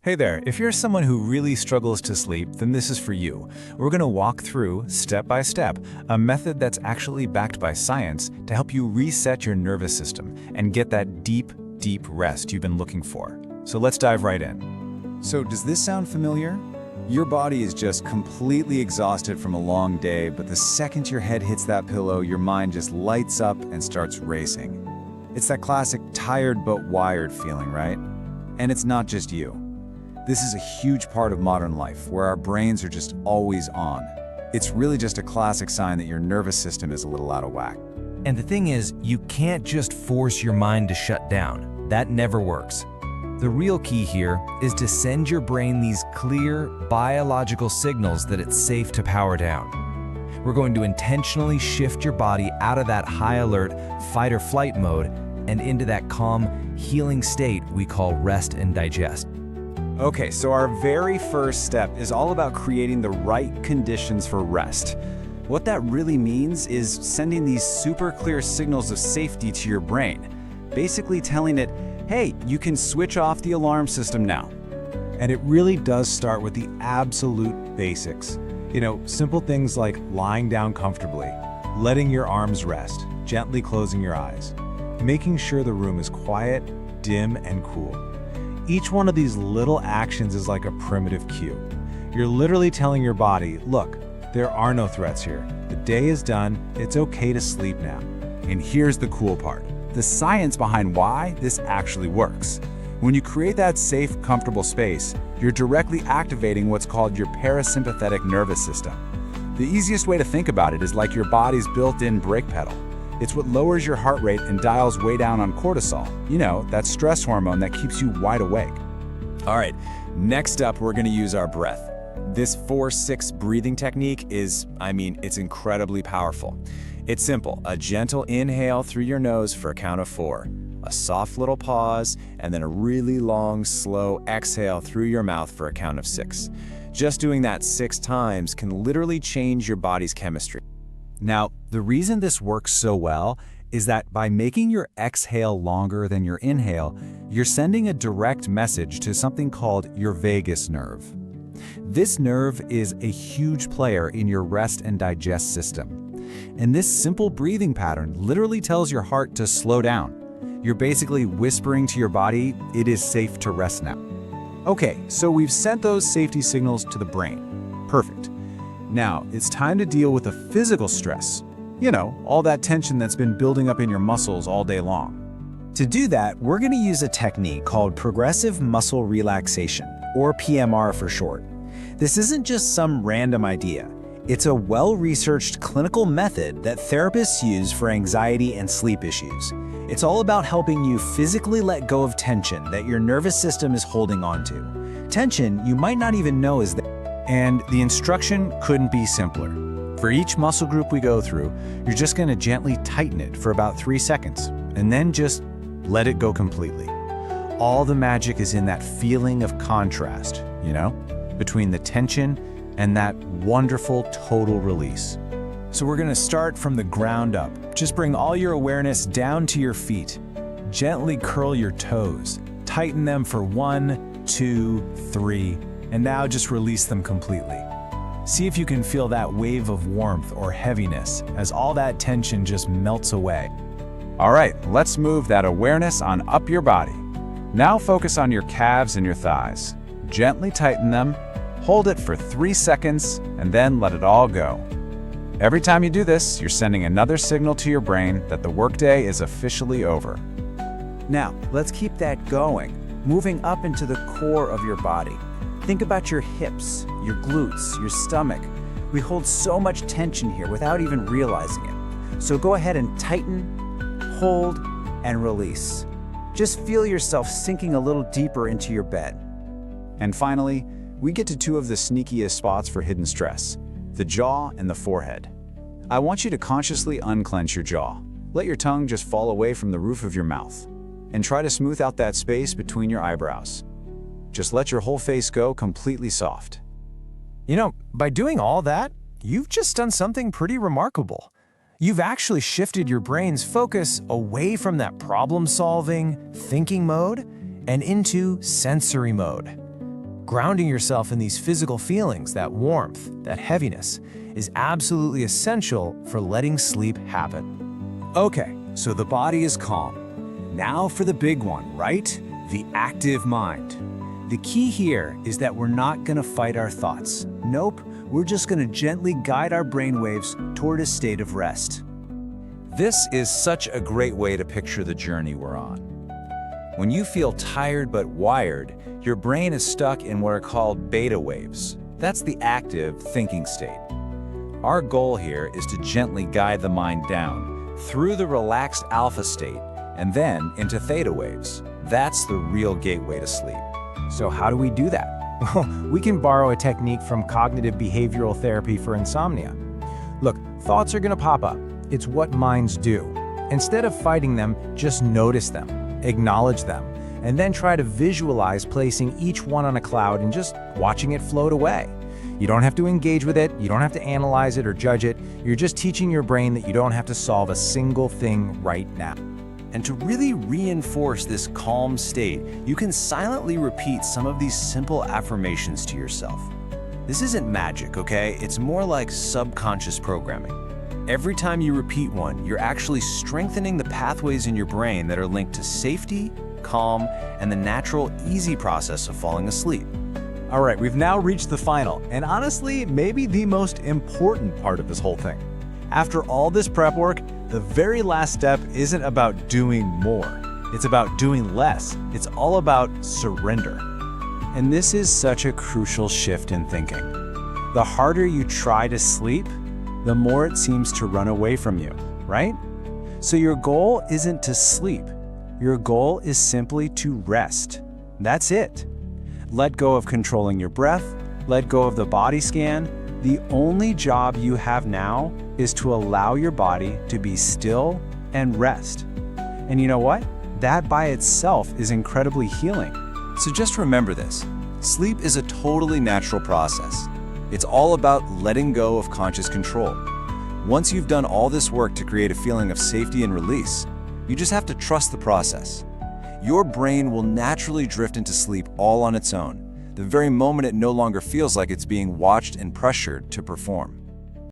Hey there, if you're someone who really struggles to sleep, then this is for you. We're going to walk through, step by step, a method that's actually backed by science to help you reset your nervous system and get that deep, deep rest you've been looking for. So let's dive right in. So does this sound familiar? Your body is just completely exhausted from a long day, but the second your head hits that pillow, your mind just lights up and starts racing. It's that classic tired but wired feeling, right? And it's not just you. This is a huge part of modern life, where our brains are just always on. It's really just a classic sign that your nervous system is a little out of whack. And the thing is, you can't just force your mind to shut down. That never works. The real key here is to send your brain these clear, biological signals that it's safe to power down. We're going to intentionally shift your body out of that high alert, fight or flight mode and into that calm, healing state we call rest and digest. Okay, so our very first step is all about creating the right conditions for rest. What that really means is sending these super clear signals of safety to your brain, basically telling it, hey, you can switch off the alarm system now. And it really does start with the absolute basics. Simple things like lying down comfortably, letting your arms rest, gently closing your eyes, making sure the room is quiet, dim, and cool. Each one of these little actions is like a primitive cue. You're literally telling your body, look, there are no threats here. The day is done, it's okay to sleep now. And here's the cool part, the science behind why this actually works. When you create that safe, comfortable space, you're directly activating what's called your parasympathetic nervous system. The easiest way to think about it is like your body's built-in brake pedal. It's what lowers your heart rate and dials way down on cortisol. That stress hormone that keeps you wide awake. All right, next up, we're gonna use our breath. This 4-6 breathing technique it's incredibly powerful. It's simple, a gentle inhale through your nose for a count of 4, a soft little pause, and then a really long, slow exhale through your mouth for a count of 6. Just doing that 6 times can literally change your body's chemistry. Now, the reason this works so well is that by making your exhale longer than your inhale, you're sending a direct message to something called your vagus nerve. This nerve is a huge player in your rest and digest system. And this simple breathing pattern literally tells your heart to slow down. You're basically whispering to your body, it is safe to rest now. Okay, so we've sent those safety signals to the brain. Perfect. Now, it's time to deal with the physical stress. All that tension that's been building up in your muscles all day long. To do that, we're going to use a technique called progressive muscle relaxation, or PMR for short. This isn't just some random idea. It's a well-researched clinical method that therapists use for anxiety and sleep issues. It's all about helping you physically let go of tension that your nervous system is holding onto. Tension you might not even know is there. And the instruction couldn't be simpler. For each muscle group we go through, you're just going to gently tighten it for about 3 seconds, and then just let it go completely. All the magic is in that feeling of contrast, between the tension and that wonderful total release. So we're going to start from the ground up. Just bring all your awareness down to your feet. Gently curl your toes. Tighten them for 1, 2, 3. And now just release them completely. See if you can feel that wave of warmth or heaviness as all that tension just melts away. All right, let's move that awareness on up your body. Now focus on your calves and your thighs. Gently tighten them, hold it for 3 seconds, and then let it all go. Every time you do this, you're sending another signal to your brain that the workday is officially over. Now, let's keep that going, moving up into the core of your body. Think about your hips, your glutes, your stomach. We hold so much tension here without even realizing it. So go ahead and tighten, hold, and release. Just feel yourself sinking a little deeper into your bed. And finally, we get to 2 of the sneakiest spots for hidden stress, the jaw and the forehead. I want you to consciously unclench your jaw. Let your tongue just fall away from the roof of your mouth, and try to smooth out that space between your eyebrows. Just let your whole face go completely soft. By doing all that, you've just done something pretty remarkable. You've actually shifted your brain's focus away from that problem-solving, thinking mode and into sensory mode. Grounding yourself in these physical feelings, that warmth, that heaviness, is absolutely essential for letting sleep happen. Okay, so the body is calm. Now for the big one, right? The active mind. The key here is that we're not gonna fight our thoughts. Nope, we're just gonna gently guide our brainwaves toward a state of rest. This is such a great way to picture the journey we're on. When you feel tired but wired, your brain is stuck in what are called beta waves. That's the active thinking state. Our goal here is to gently guide the mind down through the relaxed alpha state and then into theta waves. That's the real gateway to sleep. So how do we do that? Well, we can borrow a technique from cognitive behavioral therapy for insomnia. Look, thoughts are going to pop up. It's what minds do. Instead of fighting them, just notice them, acknowledge them, and then try to visualize placing each one on a cloud and just watching it float away. You don't have to engage with it, you don't have to analyze it or judge it. You're just teaching your brain that you don't have to solve a single thing right now. And to really reinforce this calm state, you can silently repeat some of these simple affirmations to yourself. This isn't magic, okay? It's more like subconscious programming. Every time you repeat one, you're actually strengthening the pathways in your brain that are linked to safety, calm, and the natural, easy process of falling asleep. All right, we've now reached the final, and honestly, maybe the most important part of this whole thing. After all this prep work, the very last step isn't about doing more. It's about doing less. It's all about surrender. And this is such a crucial shift in thinking. The harder you try to sleep, the more it seems to run away from you, right? So your goal isn't to sleep. Your goal is simply to rest. That's it. Let go of controlling your breath, let go of the body scan. The only job you have now is to allow your body to be still and rest. And you know what? That by itself is incredibly healing. So just remember this. Sleep is a totally natural process. It's all about letting go of conscious control. Once you've done all this work to create a feeling of safety and release, you just have to trust the process. Your brain will naturally drift into sleep all on its own, the very moment it no longer feels like it's being watched and pressured to perform.